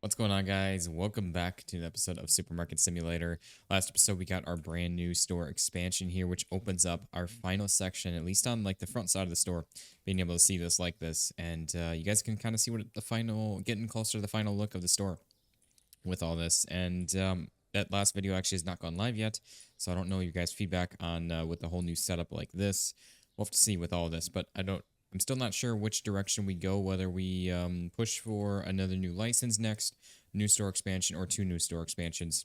What's going on, guys? Welcome back to an episode of Supermarket Simulator. Last episode, we got our brand new store expansion here, which opens up our final section, at least on like the front side of the store, being able to see this like this. And you guys can kind of see what the final, getting closer to the final look of the store with all this. And that last video actually has not gone live yet, so I don't know your guys' feedback on with the whole new setup like this. We'll have to see with all this, but I'm still not sure which direction we go, whether we push for another new license next, new store expansion, or 2 new store expansions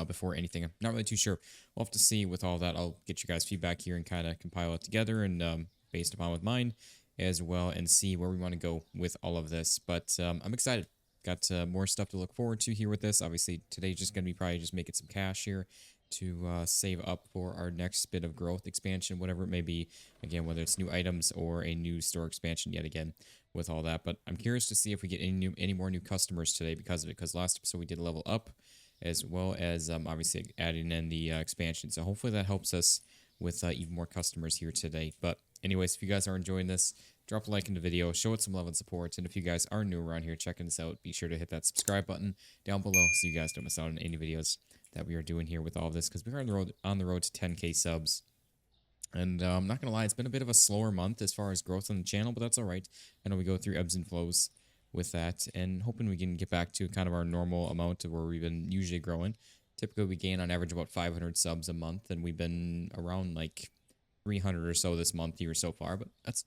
before anything. I'm not really too sure. We'll have to see with all that. I'll get you guys' feedback here and kind of compile it together and based upon with mine as well and see where we want to go with all of this. But I'm excited. Got more stuff to look forward to here with this. Obviously, today's just going to be probably just making some cash here to save up for our next bit of growth expansion, whatever it may be. Again, whether it's new items or a new store expansion yet again with all that. But I'm curious to see if we get any more new customers today because of it. Because last episode we did level up as well as obviously adding in the expansion. So hopefully that helps us with even more customers here today. But anyways, if you guys are enjoying this, drop a like in the video, show it some love and support. And if you guys are new around here checking this out, be sure to hit that subscribe button down below so you guys don't miss out on any videos that we are doing here with all of this, because we're on the road to 10K subs. And I'm not gonna lie, it's been a bit of a slower month as far as growth on the channel, but that's all right. I know we go through ebbs and flows with that, and hoping we can get back to kind of our normal amount of where we've been usually growing. Typically, we gain on average about 500 subs a month, and we've been around like 300 or so this month here so far. But that's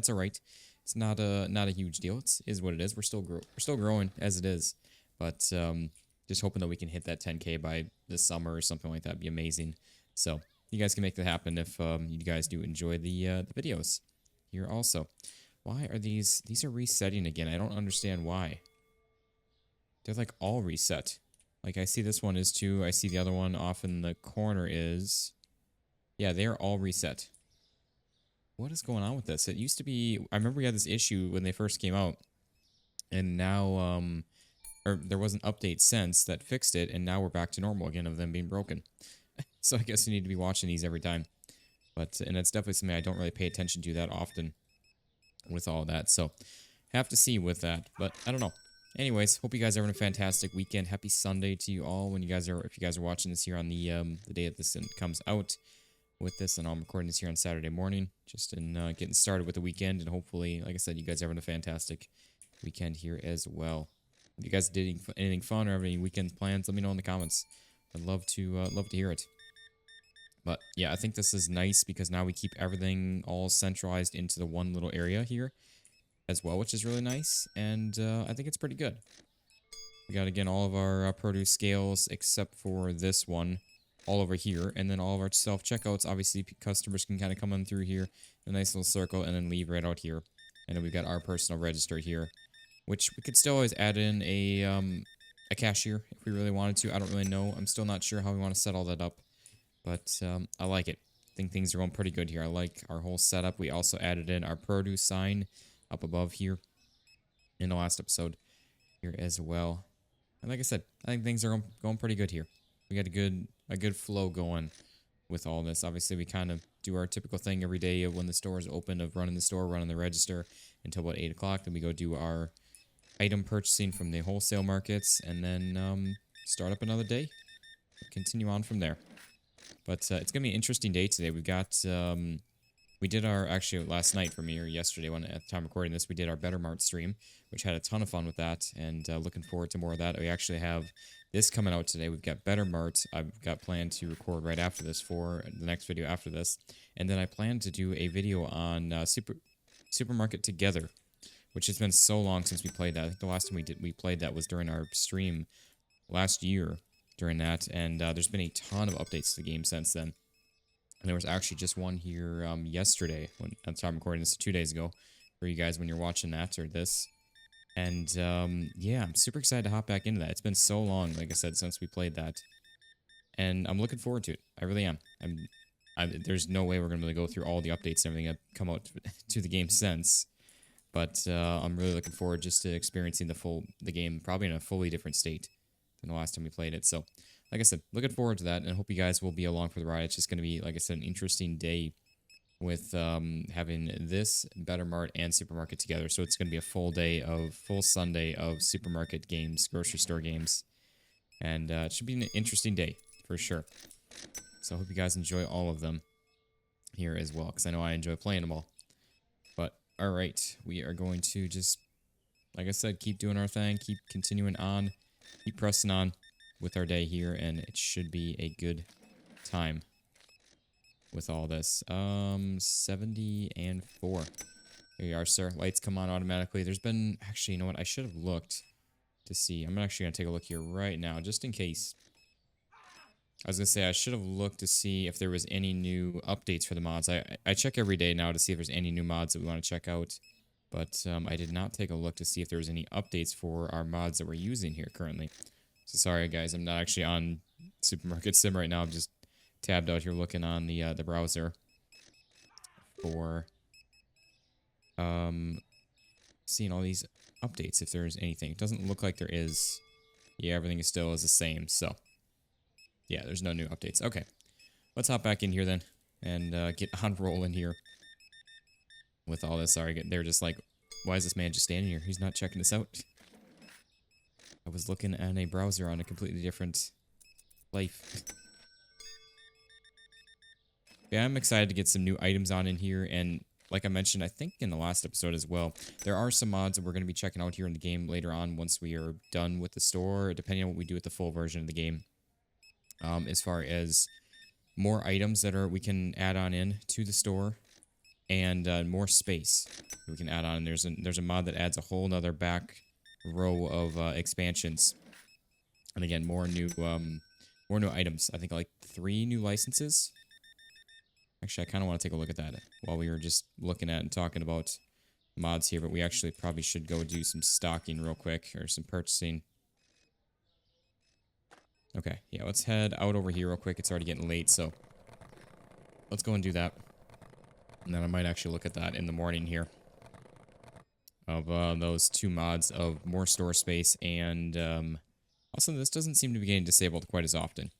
all right. It's not a huge deal. Is what it is. We're still growing as it is, but just hoping that we can hit that 10K by this summer or something like that would be amazing. So you guys can make that happen if you guys do enjoy the videos here also. Why are these are resetting again? I don't understand why. They're like all reset. Like I see this one is too. I see the other one off in the corner is. Yeah, they are all reset. What is going on with this? It used to be. I remember we had this issue when they first came out, and now or there was an update since that fixed it, and now we're back to normal again of them being broken. So I guess you need to be watching these every time. But and it's definitely something I don't really pay attention to that often with all that. So have to see with that. But I don't know. Anyways, hope you guys are having a fantastic weekend. Happy Sunday to you all if you guys are watching this here on the day that this comes out with this, and I'm recording this here on Saturday morning, just in getting started with the weekend, and hopefully, like I said, you guys are having a fantastic weekend here as well. If you guys did anything fun or have any weekend plans, let me know in the comments. I'd love to hear it. But yeah, I think this is nice because now we keep everything all centralized into the one little area here as well, which is really nice, and I think it's pretty good. We got, again, all of our produce scales except for this one all over here, and then all of our self-checkouts, obviously customers can kind of come on through here, a nice little circle, and then leave right out here. And then we've got our personal register here, which we could still always add in a cashier if we really wanted to. I don't really know. I'm still not sure how we want to set all that up, but I like it. I think things are going pretty good here. I like our whole setup. We also added in our produce sign up above here in the last episode here as well. And like I said, I think things are going pretty good here. We got a good flow going with all this. Obviously, we kind of do our typical thing every day of when the store is open of running the store, running the register until about 8 o'clock. Then we go do our item purchasing from the wholesale markets, and then start up another day. Continue on from there. But it's going to be an interesting day today. We've got, we did our, actually last night for me, or yesterday when at the time recording this, we did our Better Mart stream, which had a ton of fun with that, and looking forward to more of that. We actually have this coming out today. We've got Better Mart. I've got planned to record right after this for the next video after this. And then I plan to do a video on Supermarket Together, which has been so long since we played that. I think the last time we played that was during our stream last year during that. And there's been a ton of updates to the game since then. And there was actually just one here yesterday, when at the time recording this 2 days ago, for you guys when you're watching that or this. And yeah, I'm super excited to hop back into that. It's been so long, like I said, since we played that. And I'm looking forward to it. I really am. There's no way we're going to go through all the updates and everything that come out to the game since. But I'm really looking forward just to experiencing the game probably in a fully different state than the last time we played it. So, like I said, looking forward to that, and I hope you guys will be along for the ride. It's just going to be, like I said, an interesting day with having this Better Mart and Supermarket together. So it's going to be a full Sunday of supermarket games, grocery store games. And it should be an interesting day for sure. So I hope you guys enjoy all of them here as well, because I know I enjoy playing them all. But all right, we are going to just, like I said, keep doing our thing, keep continuing on, keep pressing on with our day here, and it should be a good time with all this. 70 and 4. There you are, sir. Lights come on automatically. There's been, actually, you know what? I should have looked to see. I'm actually going to take a look here right now, just in case. I was going to say, I should have looked to see if there was any new updates for the mods. I check every day now to see if there's any new mods that we want to check out. But I did not take a look to see if there was any updates for our mods that we're using here currently. So sorry, guys. I'm not actually on Supermarket Sim right now. I'm just tabbed out here looking on the browser for seeing all these updates, if there's anything. It doesn't look like there is. Yeah, everything is still the same, so yeah, there's no new updates. Okay, let's hop back in here then and get on rolling here with all this. Sorry, they're just like, why is this man just standing here? He's not checking this out. I was looking at a browser on a completely different life. Yeah, I'm excited to get some new items on in here, and like I mentioned, I think in the last episode as well, there are some mods that we're going to be checking out here in the game later on once we are done with the store, depending on what we do with the full version of the game. As far as more items that we can add on in to the store, and more space we can add on. There's a mod that adds a whole nother back row of expansions, and again, more new items. I think like 3 new licenses. Actually, I kind of want to take a look at that while we were just looking at and talking about mods here, but we actually probably should go do some stocking real quick, or some purchasing. Okay, yeah, let's head out over here real quick. It's already getting late, so let's go and do that. And then I might actually look at that in the morning here. Of those 2 mods of more store space, and also this doesn't seem to be getting disabled quite as often.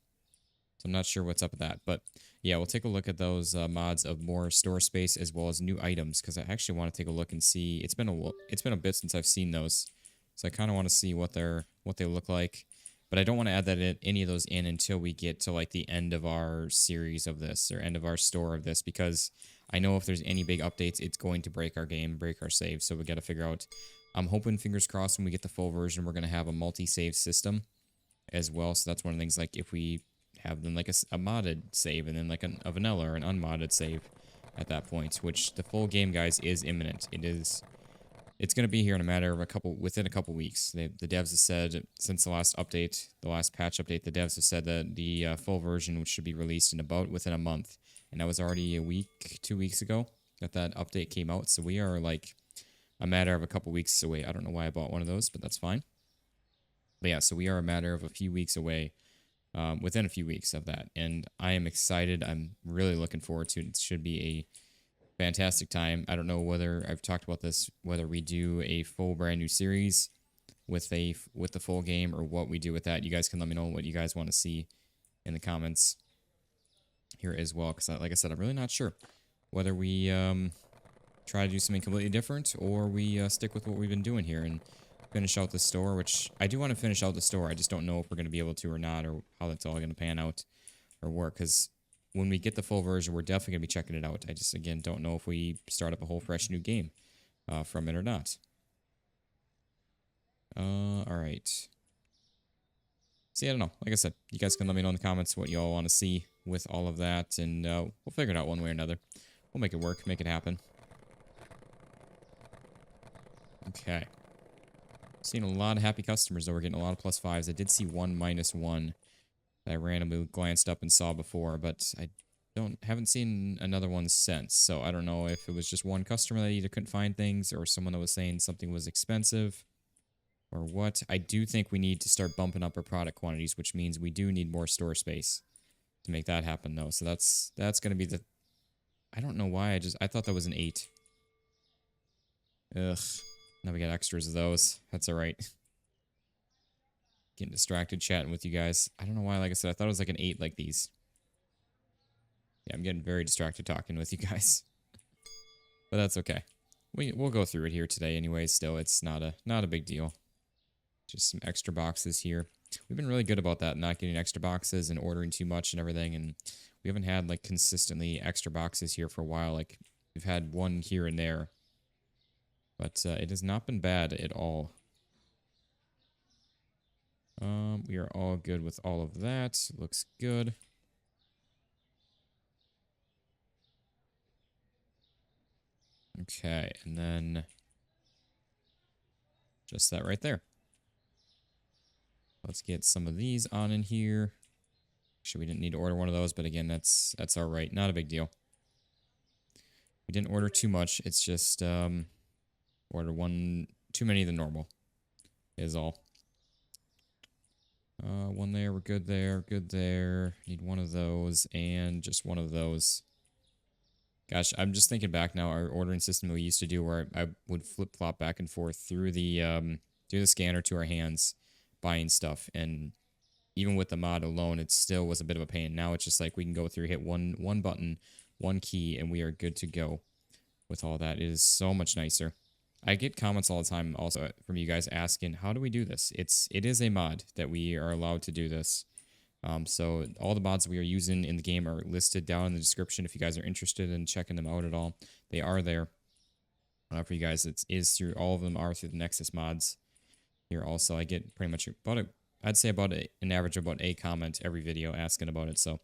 So I'm not sure what's up with that, but yeah, we'll take a look at those mods of more store space as well as new items, because I actually want to take a look and see. It's been a bit since I've seen those, so I kind of want to see what they look like. But I don't want to add any of those in until we get to like the end of our series of this, or end of our store of this, because I know if there's any big updates, it's going to break our game, break our save. So we got to figure out. I'm hoping, fingers crossed, when we get the full version, we're going to have a multi-save system as well. So that's one of the things, like if we have them like a modded save, and then like a vanilla or an unmodded save at that point, which the full game, guys, is imminent. It's going to be here in a matter of within a couple weeks. The devs have said, since the last update, the last patch update, the devs have said that the full version should be released within a month. And that was already a week, 2 weeks ago that update came out. So we are like a matter of a couple weeks away. I don't know why I bought one of those, but that's fine. But yeah, so we are a matter of a few weeks away, within a few weeks of that. And I am excited. I'm really looking forward to it. It should be a fantastic time. I don't know whether I've talked about this, whether we do a full brand new series with the full game, or what we do with that. You guys can let me know what you guys want to see in the comments here as well, because like I said, I'm really not sure whether we try to do something completely different, or we stick with what we've been doing here and finish out the store, which I do want to finish out the store. I just don't know if we're going to be able to or not, or how that's all going to pan out or work, because when we get the full version, we're definitely going to be checking it out. I just, again, don't know if we start up a whole fresh new game from it or not. Alright. See, I don't know. Like I said, you guys can let me know in the comments what you all want to see with all of that, and we'll figure it out one way or another. We'll make it work, make it happen. Okay. Seeing a lot of happy customers, though. We're getting a lot of +5s. I did see one -1 that I randomly glanced up and saw before, but I haven't seen another one since. So I don't know if it was just one customer that either couldn't find things, or someone that was saying something was expensive, or what. I do think we need to start bumping up our product quantities, which means we do need more store space to make that happen, though. So that's going to be the... I don't know why I thought that was an 8. Ugh. Now we got extras of those. That's alright. Getting distracted chatting with you guys. I don't know why, like I said, I thought it was like an 8 like these. Yeah, I'm getting very distracted talking with you guys. but that's okay. We'll go through it here today anyway. Still, it's not a big deal. Just some extra boxes here. We've been really good about that, not getting extra boxes and ordering too much and everything. And we haven't had like consistently extra boxes here for a while. Like we've had one here and there, but it has not been bad at all. We are all good with all of that. Looks good. Okay, and then just that right there. Let's get some of these on in here. Actually, we didn't need to order one of those, but again, that's all right. Not a big deal. We didn't order too much. It's just order one too many than normal is all. One there, we're good there, good there. Need one of those and just one of those. Gosh, I'm just thinking back now. Our ordering system we used to do, where I would flip flop back and forth through the scanner to our hands, buying stuff, and even with the mod alone, it still was a bit of a pain. Now it's just like we can go through, hit one button, one key, and we are good to go with all that. It is so much nicer. I get comments all the time also from you guys asking, how do we do this? It is a mod that we are allowed to do this. So all the mods we are using in the game are listed down in the description if you guys are interested in checking them out at all. They are there for you guys. It is through, all of them are through the Nexus mods. Here also, I get pretty much I'd say about an average of about a comment every video asking about it. So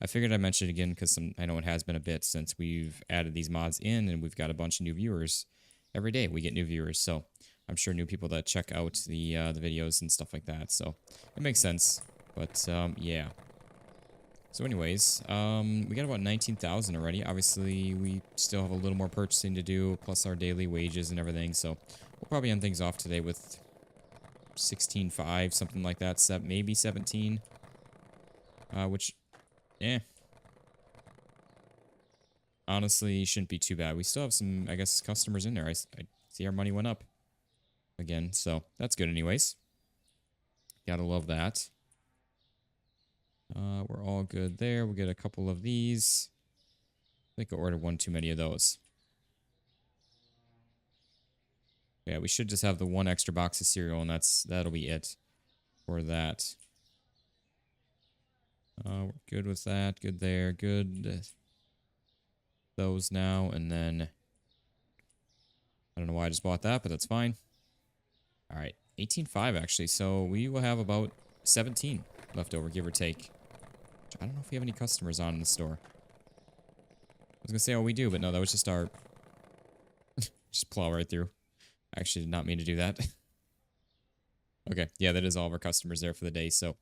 I figured I'd mention it again because I know it has been a bit since we've added these mods in, and we've got a bunch of new viewers. Every day we get new viewers, so I'm sure new people that check out the videos and stuff like that. So it makes sense. But yeah. So anyways, we got about 19,000 already. Obviously, we still have a little more purchasing to do, plus our daily wages and everything. So we'll probably end things off today with 16.5, something like that. Maybe 17. Which, honestly, shouldn't be too bad. We still have some, I guess, customers in there. I see our money went up again, so that's good anyways. Gotta love that. We're all good there. We'll get a couple of these. I think I ordered one too many of those. Yeah, we should just have the one extra box of cereal, and that'll be it for that. We're good with that. Good there. Good. Those now, and then I don't know why I just bought that, but that's fine. All right, 18.5 actually. So we will have about 17 left over, give or take. I don't know if we have any customers on in the store. I was gonna say, oh, we do, but no, that was just our just plow right through. I actually did not mean to do that. Okay, yeah, that is all of our customers there for the day. So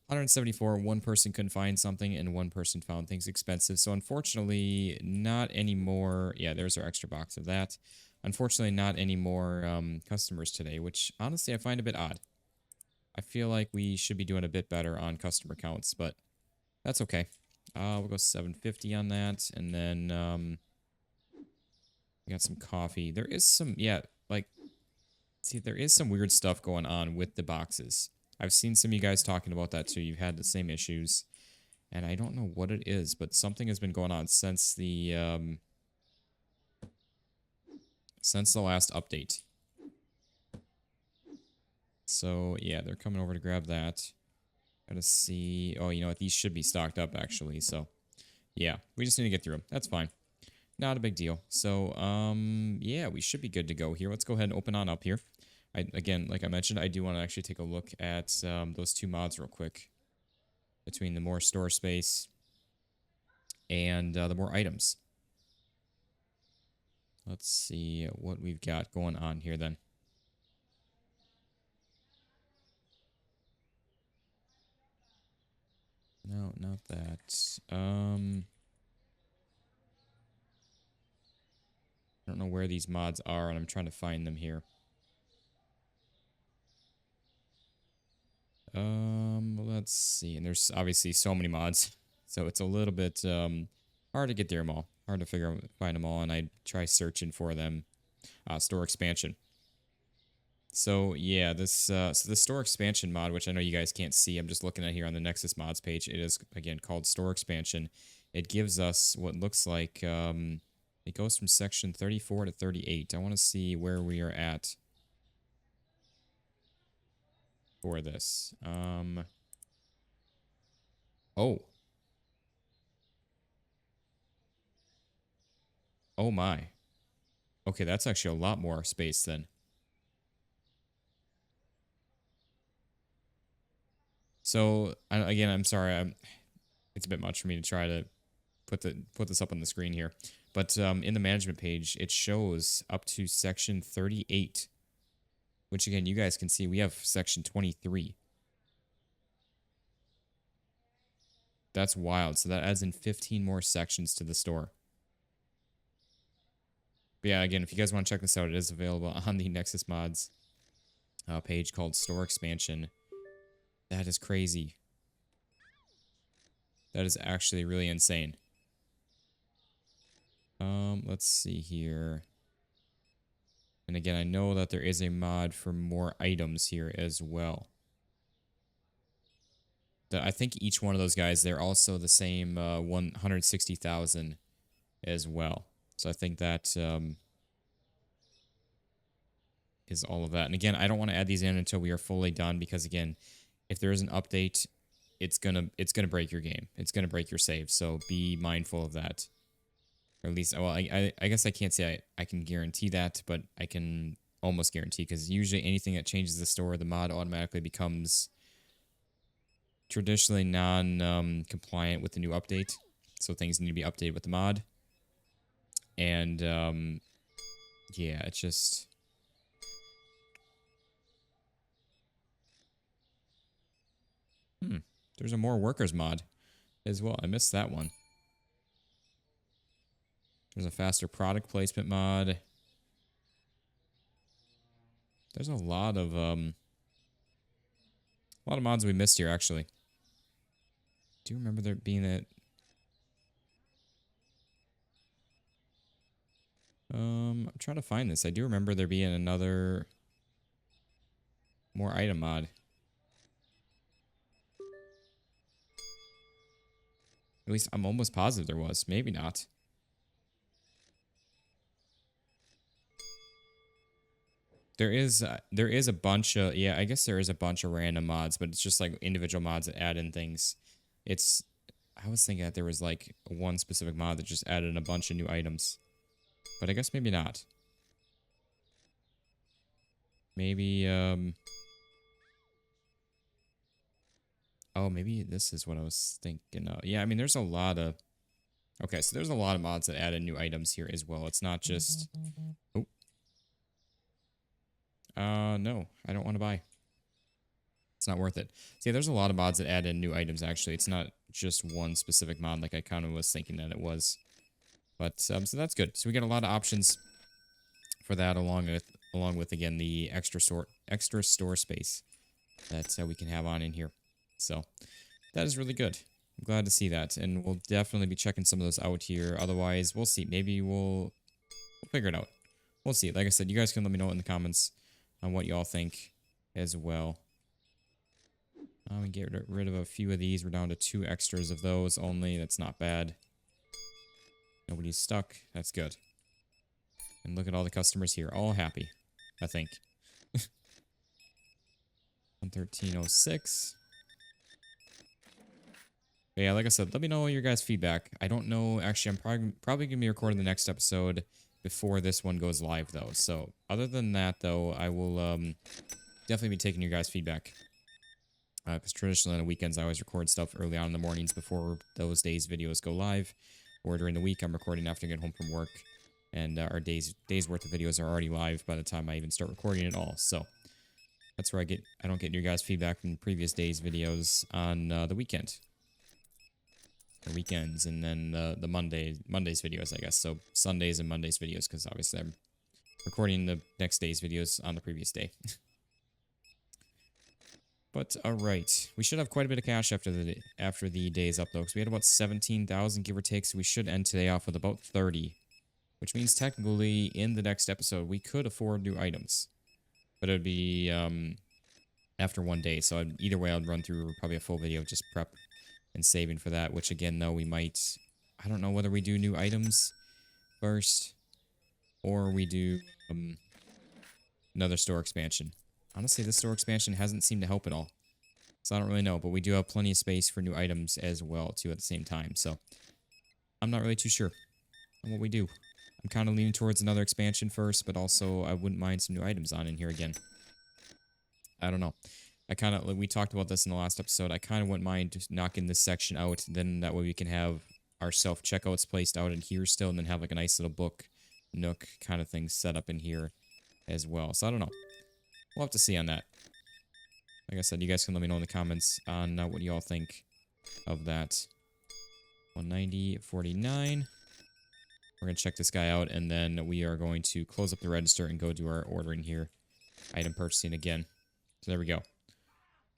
174, one person couldn't find something, and one person found things expensive. So unfortunately, not any more. Yeah, there's our extra box of that. Unfortunately, not any more customers today, which honestly I find a bit odd. I feel like we should be doing a bit better on customer counts, but that's okay. We'll go 750 on that, and then we got some coffee. There is some, yeah, like, see, there is some weird stuff going on with the boxes. I've seen some of you guys talking about that too. You've had the same issues, and I don't know what it is, but something has been going on since the last update. So yeah, they're coming over to grab that. Gotta see. Oh, you know what? These should be stocked up actually. So yeah, we just need to get through them. That's fine. Not a big deal. So yeah, we should be good to go here. Let's go ahead and open on up here. Again, like I mentioned, I do want to actually take a look at those two mods real quick. Between the more store space and the more items. Let's see what we've got going on here then. No, not that. I don't know where these mods are, and I'm trying to find them here. Let's see. And there's obviously so many mods, so it's a little bit hard to get them all. Hard to find them all, and I try searching for them. Store expansion. So yeah, this the store expansion mod, which I know you guys can't see, I'm just looking at here on the Nexus mods page. It is again called store expansion. It gives us what looks like It goes from section 34 to 38. I want to see where we are at for this. Oh. Oh my. Okay, that's actually a lot more space then. So, again, I'm sorry. It's a bit much for me to try to put this up on the screen here. But in the management page, it shows up to section 38, which again, you guys can see we have section 23. That's wild. So that adds in 15 more sections to the store. But yeah, again, if you guys want to check this out, it is available on the Nexus Mods page called Store Expansion. That is crazy. That is actually really insane. Let's see here. And again, I know that there is a mod for more items here as well. I think each one of those guys, they're also the same 160,000 as well. So I think that is all of that. And again, I don't want to add these in until we are fully done because again, if there is an update, it's gonna break your game. It's gonna break your save. So be mindful of that. Or at least, well, I guess I can't say I can guarantee that, but I can almost guarantee because usually anything that changes the store, the mod automatically becomes traditionally non-compliant with the new update. So things need to be updated with the mod. And yeah, it's just... There's a more workers mod as well. I missed that one. There's a faster product placement mod. There's a lot of mods we missed here actually. Do you remember there being that? I'm trying to find this. I do remember there being another more item mod. At least I'm almost positive there was. Maybe not. There is a bunch of, yeah, I guess there is a bunch of random mods, but it's just like individual mods that add in things. I was thinking that there was like one specific mod that just added in a bunch of new items. But I guess maybe not. Maybe, oh, maybe this is what I was thinking of. Yeah, I mean, there's a lot of... Okay, so there's a lot of mods that add in new items here as well. It's not just... Oh. No, I don't want to buy. It's not worth it. See, there's a lot of mods that add in new items, actually. It's not just one specific mod like I kind of was thinking that it was. But, so that's good. So we get a lot of options for that along with again, the extra store space that we can have on in here. So, that is really good. I'm glad to see that. And we'll definitely be checking some of those out here. Otherwise, we'll see. Maybe we'll figure it out. We'll see. Like I said, you guys can let me know in the comments on what y'all think as well. We get rid of a few of these. We're down to 2 extras of those only. That's not bad. Nobody's stuck. That's good. And look at all the customers here. All happy, I think. 113.06. But yeah, like I said, let me know your guys' feedback. I don't know. Actually, I'm probably going to be recording the next episode before this one goes live, though. So, other than that, though, I will definitely be taking your guys' feedback. Because traditionally on the weekends, I always record stuff early on in the mornings before those days' videos go live. Or during the week, I'm recording after I get home from work. And our days worth of videos are already live by the time I even start recording it all. So, that's where I don't get your guys' feedback from previous days' videos on the weekend. Or weekends, and then the Mondays videos, I guess. So Sundays and Mondays videos, because obviously I'm recording the next day's videos on the previous day. But alright, we should have quite a bit of cash after the day's up though, because we had about 17,000 give or take, so we should end today off with about 30. Which means technically in the next episode we could afford new items. But it would be after one day, so either way I'd run through probably a full video of just prep and saving for that, which again though we might, I don't know whether we do new items first, or we do another store expansion. Honestly, this store expansion hasn't seemed to help at all. So I don't really know, but we do have plenty of space for new items as well, too, at the same time. So I'm not really too sure on what we do. I'm kind of leaning towards another expansion first, but also I wouldn't mind some new items on in here again. I don't know. I kind of, like we talked about this in the last episode, I kind of wouldn't mind just knocking this section out. Then that way we can have our self-checkouts placed out in here still, and then have like a nice little book nook kind of thing set up in here as well. So I don't know. We'll have to see on that. Like I said, you guys can let me know in the comments on what you all think of that. 190.49. We're going to check this guy out, and then we are going to close up the register and go do our ordering here. Item purchasing again. So there we go.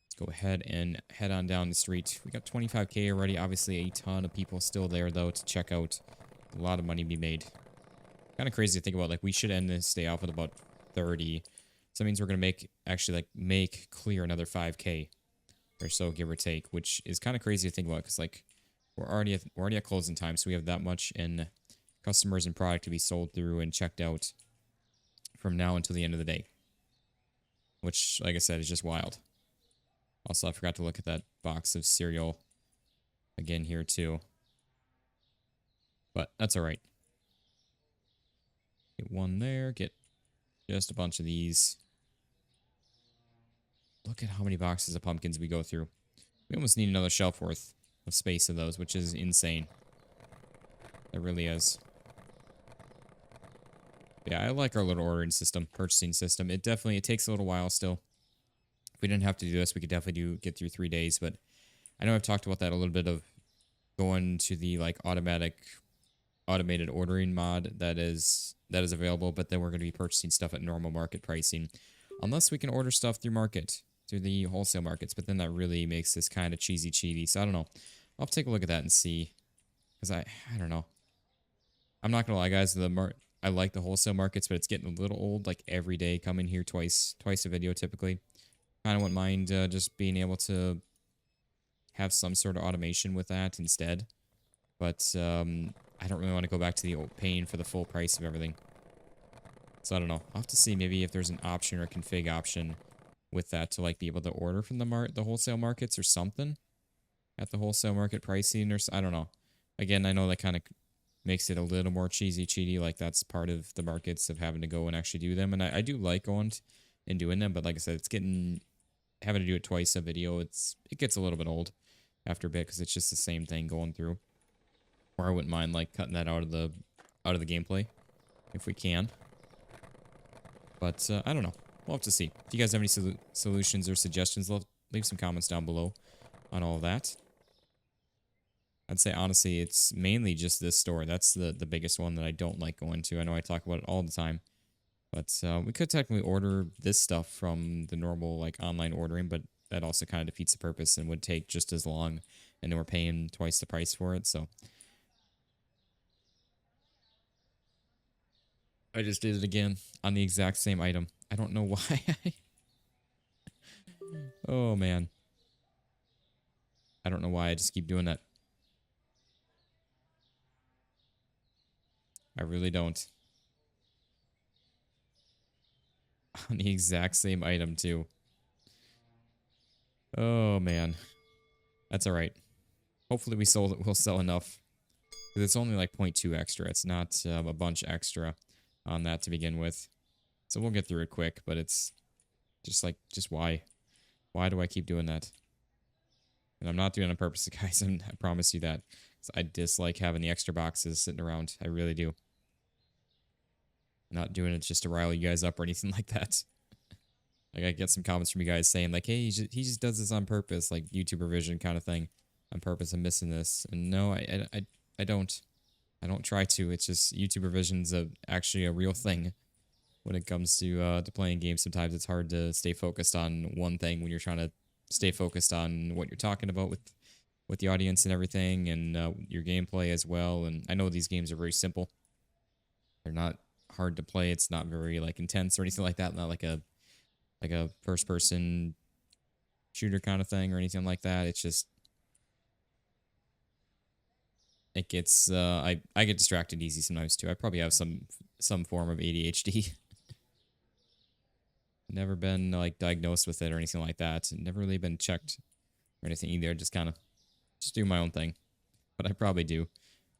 Let's go ahead and head on down the street. We got 25k already. Obviously, a ton of people still there, though, to check out. A lot of money to be made. Kind of crazy to think about. Like, we should end this day off with about 30. So that means we're going to make clear another 5k or so, give or take, which is kind of crazy to think about because, like, we're already at closing time, so we have that much in customers and product to be sold through and checked out from now until the end of the day. Which, like I said, is just wild. Also, I forgot to look at that box of cereal again here, too. But that's alright. Get one there, get just a bunch of these. Look at how many boxes of pumpkins we go through. We almost need another shelf worth of space of those, which is insane. It really is. Yeah, I like our little ordering system, purchasing system. It takes a little while still. If we didn't have to do this, we could definitely get through 3 days, but I know I've talked about that a little bit of going to the like automated ordering mod that is available, but then we're going to be purchasing stuff at normal market pricing. Unless we can order stuff through the wholesale markets, but then that really makes this kind of cheesy. So I don't know. I'll have to take a look at that and see. Because I don't know. I'm not going to lie, guys. I like the wholesale markets, but it's getting a little old. Like every day coming here twice a video typically. Kind of wouldn't mind just being able to have some sort of automation with that instead. But I don't really want to go back to the old paying for the full price of everything. So I don't know. I'll have to see maybe if there's an option or a config option with that to like be able to order from the wholesale markets or something at the wholesale market pricing, or I don't know. Again, I know that kind of makes it a little more cheaty, like that's part of the markets of having to go and actually do them, and I do like going and doing them, but like I said, it's having to do it twice a video, it gets a little bit old after a bit because it's just the same thing going through. Or I wouldn't mind like cutting that out of the gameplay if we can. But I don't know. We'll have to see. If you guys have any solutions or suggestions, leave some comments down below on all of that. I'd say, honestly, it's mainly just this store. That's the biggest one that I don't like going to. I know I talk about it all the time. But we could technically order this stuff from the normal like online ordering, but that also kind of defeats the purpose and would take just as long. And then we're paying twice the price for it, so. I just did it again on the exact same item. I don't know why. Oh, man. I don't know why I just keep doing that. I really don't. On the exact same item, too. Oh, man. That's alright. Hopefully we'll sell enough. Because it's only like 0.2 extra. It's not a bunch extra on that to begin with. So we'll get through it quick, but it's just why? Why do I keep doing that? And I'm not doing it on purpose, guys. I promise you that. I dislike having the extra boxes sitting around. I really do. I'm not doing it just to rile you guys up or anything like that. Like, I get some comments from you guys saying, like, hey, he just does this on purpose, like YouTuber vision kind of thing. On purpose, I'm missing this. And no, I don't. I don't try to. It's just YouTuber vision's actually a real thing. When it comes to playing games, sometimes it's hard to stay focused on one thing when you're trying to stay focused on what you're talking about with the audience and everything, and your gameplay as well. And I know these games are very simple. They're not hard to play. It's not very like intense or anything like that. Not like a first-person shooter kind of thing or anything like that. It's just it gets I get distracted easy sometimes too. I probably have some form of ADHD. Never been like diagnosed with it or anything like that. Never really been checked or anything either. Just kind of just do my own thing. But I probably do.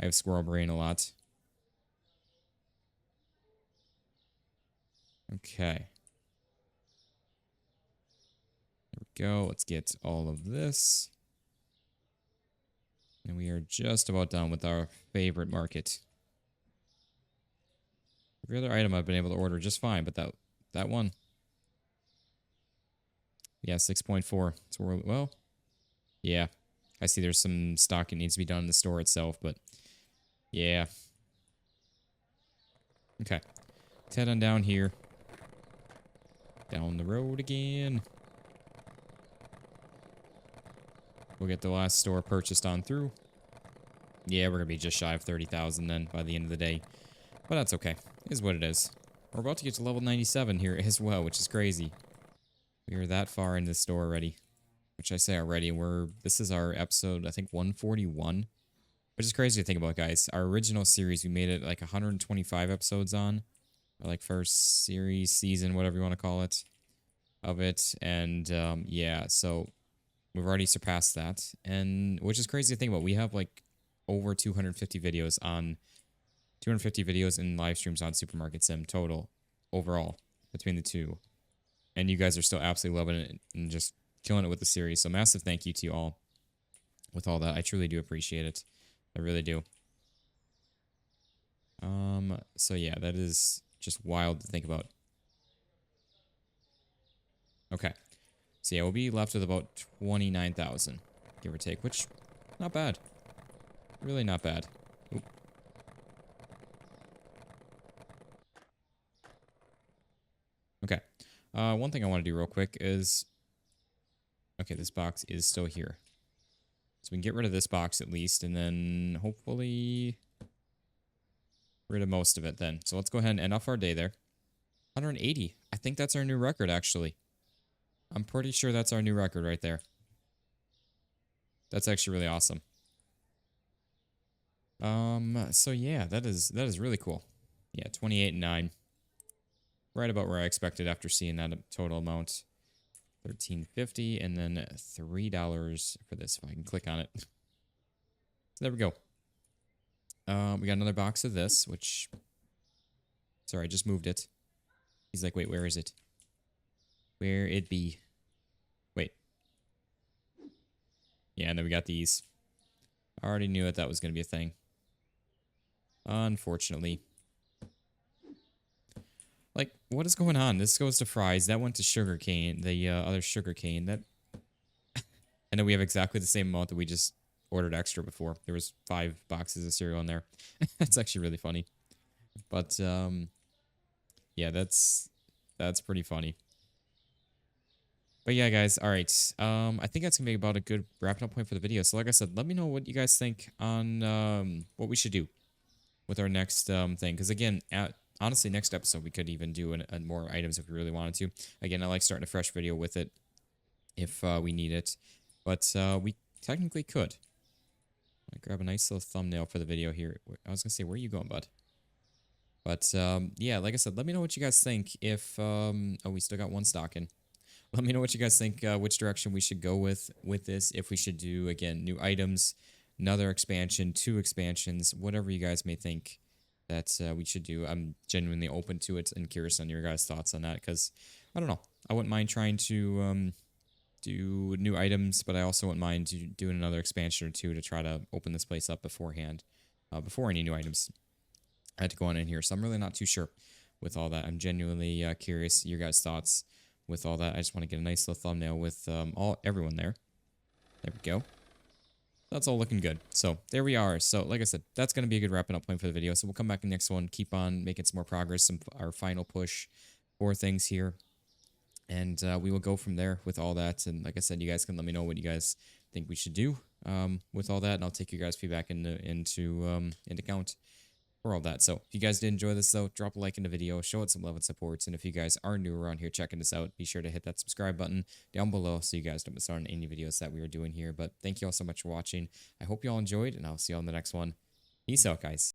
I have squirrel brain a lot. Okay. There we go. Let's get all of this. And we are just about done with our favorite market. Every other item I've been able to order just fine, but that one. Yeah, 6.4. So we're, well, yeah. I see there's some stock that needs to be done in the store itself, but yeah. Okay. Let's head on down here. Down the road again. We'll get the last store purchased on through. Yeah, we're going to be just shy of 30,000 then by the end of the day. But that's okay. It is what it is. We're about to get to level 97 here as well, which is crazy. We are that far in this store already. Which I say already, this is our episode, I think, 141. Which is crazy to think about, guys. Our original series, we made it like 125 episodes on. Or like first series, season, whatever you want to call it, of it. And yeah, so we've already surpassed that. And which is crazy to think about. We have like over 250 videos on 250 videos and live streams on Supermarket Sim total overall between the two. And you guys are still absolutely loving it and just killing it with the series. So massive thank you to you all with all that. I truly do appreciate it. I really do. So yeah, that is just wild to think about. Okay. So yeah, we'll be left with about 29,000, give or take, which not bad. Really not bad. Oop. Okay. One thing I want to do real quick is... Okay, this box is still here. So we can get rid of this box at least, and then hopefully... rid of most of it then. So let's go ahead and end off our day there. 180. I think that's our new record, actually. I'm pretty sure that's our new record right there. That's actually really awesome. So yeah, that is really cool. Yeah, 28 and 9. Right about where I expected after seeing that total amount. $13.50 and then $3 for this if I can click on it. So there we go. We got another box of this, which sorry, I just moved it. He's like, wait, where is it? Where it be? Wait. Yeah, and then we got these. I already knew that was going to be a thing. Unfortunately. Like, what is going on? This goes to fries. That went to sugarcane. The other sugarcane. That. And then we have exactly the same amount that we just ordered extra before. There was 5 boxes of cereal in there. That's actually really funny. But, yeah, that's pretty funny. But yeah, guys, all right. I think that's going to be about a good wrapping up point for the video. So like I said, let me know what you guys think on what we should do with our next thing. Because again, honestly, next episode, we could even do more items if we really wanted to. Again, I like starting a fresh video with it if we need it. But we technically could. I grab a nice little thumbnail for the video here. I was going to say, where are you going, bud? But yeah, like I said, let me know what you guys think if... oh, we still got one stock in. Let me know what you guys think, which direction we should go with this. If we should do, again, new items, another expansion, 2 expansions, whatever you guys may think that we should do. I'm genuinely open to it and curious on your guys' thoughts on that because, I don't know, I wouldn't mind trying to do new items, but I also wouldn't mind doing another expansion or 2 to try to open this place up beforehand, before any new items I had to go on in here. So I'm really not too sure with all that. I'm genuinely curious your guys' thoughts with all that. I just want to get a nice little thumbnail with everyone there. There we go. That's all looking good. So there we are. So like I said, that's going to be a good wrapping up point for the video. So we'll come back in the next one, keep on making some more progress, our final push for things here. And we will go from there with all that. And like I said, you guys can let me know what you guys think we should do with all that. And I'll take your guys' feedback into account for all that. So if you guys did enjoy this, though, drop a like in the video, show it some love and support. And if you guys are new around here checking this out, be sure to hit that subscribe button down below so you guys don't miss out on any videos that we are doing here. But thank you all so much for watching. I hope you all enjoyed, and I'll see you all in the next one. Peace out, guys.